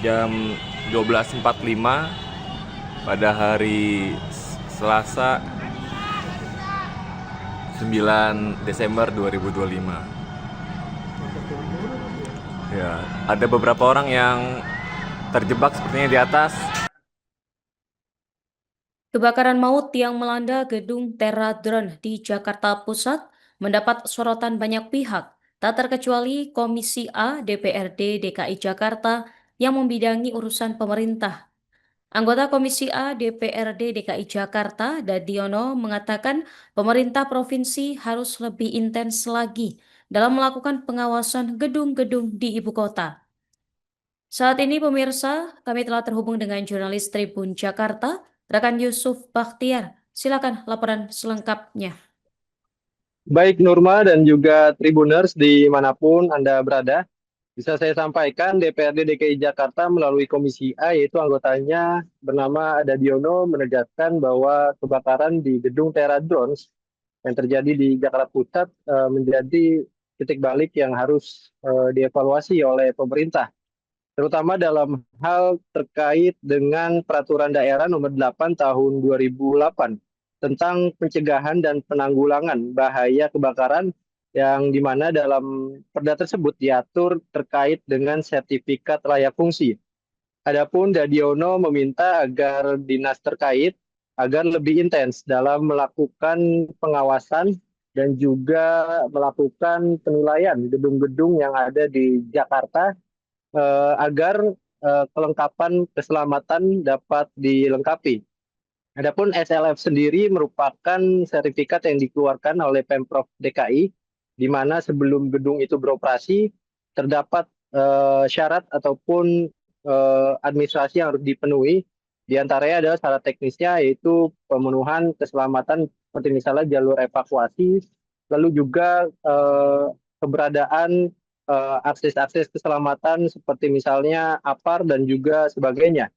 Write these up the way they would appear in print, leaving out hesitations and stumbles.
jam 12.45 pada hari Selasa 9 Desember 2025. Ya, ada beberapa orang yang terjebak sepertinya di atas. Kebakaran maut yang melanda gedung Teradron di Jakarta Pusat mendapat sorotan banyak pihak, tak terkecuali Komisi A DPRD DKI Jakarta yang membidangi urusan pemerintah. Anggota Komisi A DPRD DKI Jakarta, Dadiono, mengatakan pemerintah provinsi harus lebih intens lagi dalam melakukan pengawasan gedung-gedung di ibu kota. Saat ini pemirsa, kami telah terhubung dengan jurnalis Tribun Jakarta, rekan Yusuf Bakhtiar. Silakan laporan selengkapnya. Baik Nurma dan juga Tribuners dimanapun Anda berada, bisa saya sampaikan DPRD DKI Jakarta melalui Komisi A yaitu anggotanya bernama Dadiono menegaskan bahwa kebakaran di gedung Teradrons yang terjadi di Jakarta Pusat menjadi titik balik yang harus dievaluasi oleh pemerintah, terutama dalam hal terkait dengan Peraturan Daerah Nomor 8 Tahun 2008 tentang pencegahan dan penanggulangan bahaya kebakaran yang dimana dalam perda tersebut diatur terkait dengan sertifikat layak fungsi. Adapun Dadiono meminta agar dinas terkait agar lebih intens dalam melakukan pengawasan dan juga melakukan penilaian gedung-gedung yang ada di Jakarta agar kelengkapan keselamatan dapat dilengkapi. Adapun SLF sendiri merupakan sertifikat yang dikeluarkan oleh Pemprov DKI, di mana sebelum gedung itu beroperasi terdapat syarat ataupun administrasi yang harus dipenuhi. Di antaranya adalah syarat teknisnya yaitu pemenuhan keselamatan seperti misalnya jalur evakuasi, lalu juga keberadaan akses-akses keselamatan seperti misalnya APAR dan juga sebagainya.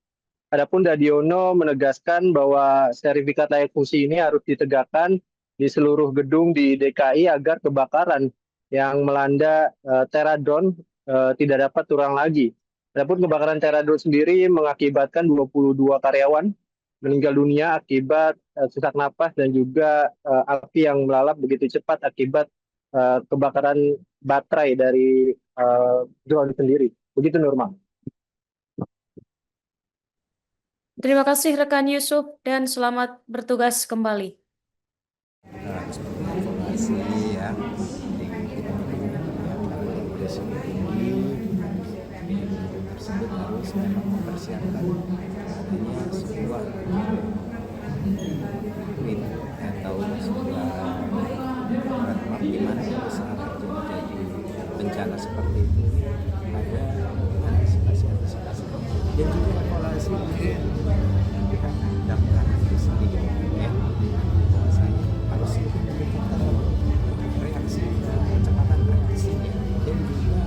Adapun Dadiono menegaskan bahwa sertifikat layak fungsi ini harus ditegakkan di seluruh gedung di DKI agar kebakaran yang melanda Teradron tidak dapat terulang lagi. Adapun kebakaran Teradron sendiri mengakibatkan 22 karyawan meninggal dunia akibat sesak napas dan juga api yang melalap begitu cepat akibat kebakaran baterai dari drone sendiri. Begitu Nurma. Terima kasih rekan Yusuf dan selamat bertugas kembali. Informasi ya di gedung-gedung yang beresiko tinggi tersebut harus memang mempersiapkan adanya sebuah win atau sebuah roadmap di mana kalau saat terjadi bencana seperti itu ada antisipasi dan juga evaluasi pihak damkar itu sendiri ya. Harus memberikan reaksi, kecepatan reaksinya dan juga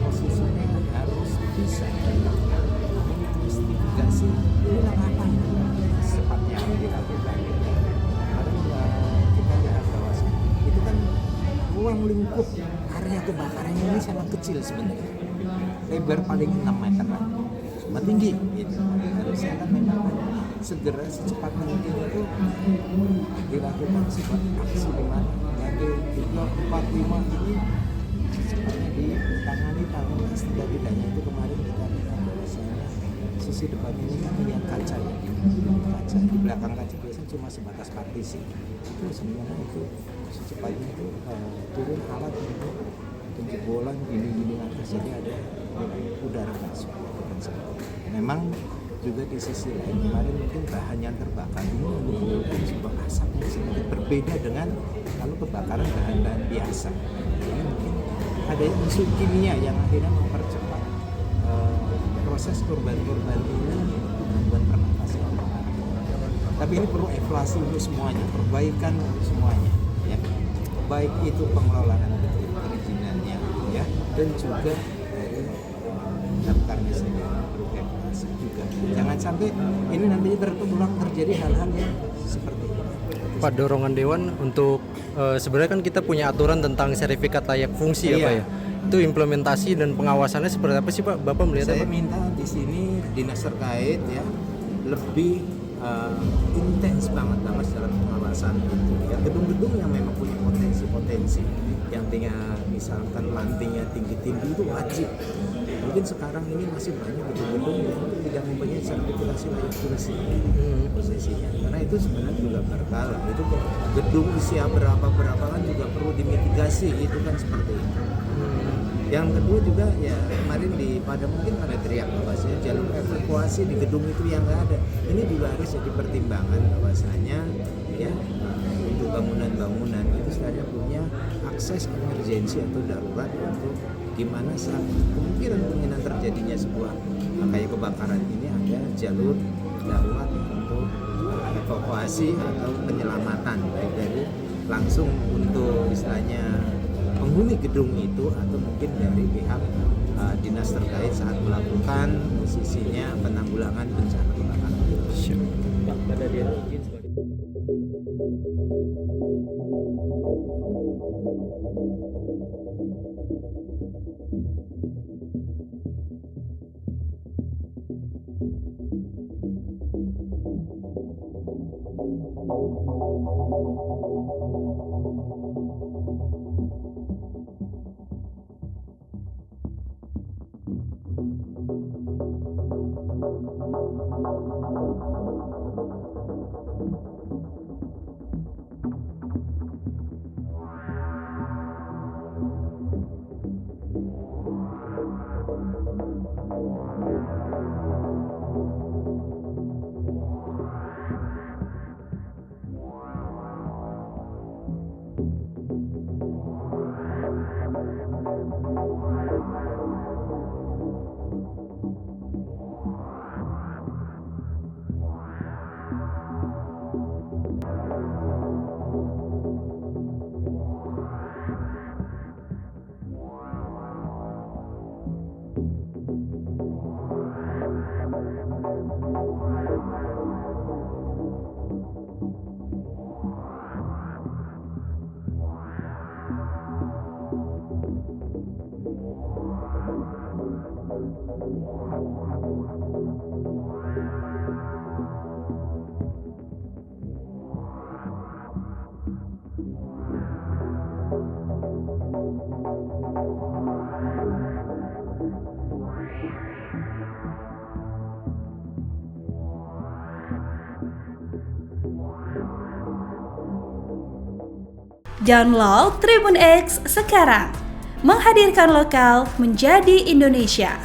posisinya harus bisa investigasi ulang apa sepatnya dilakukan. Karena kita lihat bahwa itu kan ruang lingkup area kebakaran ini sangat kecil sebenarnya, lebar paling 6 meter cuma tinggi gitu. Harusnya kan memang segera secepat mungkin itu dilakukan sebuah aksi di mana yang 345 ini secepatnya ditangani tahun setidaknya itu kemarin kita lihat bahwasanya sisi depan ini kan melihat kaca ya, kaca di belakang kaca biasanya cuma sebatas partisi itu sebenarnya itu secepatnya itu turun alat untuk penjebolan gini atas jadi ada udara masuk. Memang juga di sisi lain kemarin mungkin bahan yang terbakar ini menimbulkan sebuah asap yang sedikit berbeda dengan kalau kebakaran bahan-bahan biasa. Jadi mungkin ada unsur kimia yang akhirnya mempercepat proses korban-korban ini gangguan pernafasan. Tapi ini perlu evaluasi untuk semuanya, perbaikan untuk semuanya, ya. Baik itu pengelolaan perizinannya, ya, dan juga dari damkarnya sendiri perlu evaluasi. masif juga. Jangan sampai ini nantinya berulang terjadi hal-hal yang seperti ini. Pak, dorongan Dewan untuk sebenarnya kan kita punya aturan tentang sertifikat layak fungsi ya Iya. Pak ya. Itu implementasi dan pengawasannya seperti apa sih Pak? Bapak melihatnya Saya Pak? minta di sini dinas terkait ya lebih intens banget dalam pengawasan itu. Ya gedung-gedung yang memang punya potensi yang tinggal misalkan lantingnya tinggi-tinggi itu wajib. Mungkin sekarang ini masih banyak gedung-gedung yang tidak mempunyai sertifikasi layak fungsi posisinya. Karena itu sebenarnya juga berkala. Itu gedung usia berapa kan juga perlu dimitigasi, itu kan seperti itu. Yang kedua juga ya kemarin mungkin pada teriak bahwasanya jalur evakuasi di gedung itu yang nggak ada. Ini juga harus jadi pertimbangan bahwasanya ya untuk bangunan-bangunan itu sebenarnya punya akses emergensi atau darurat untuk gimana saat kemungkinan terjadinya sebuah kayak kebakaran ini ada jalur darurat untuk evakuasi atau penyelamatan baik dari langsung untuk istilahnya penghuni gedung itu atau mungkin dari pihak dinas terkait saat melakukan posisinya penanggulangan bencana kebakaran. Pak, pada dia izin sebagai Download Tribun X sekarang, menghadirkan lokal menjadi Indonesia.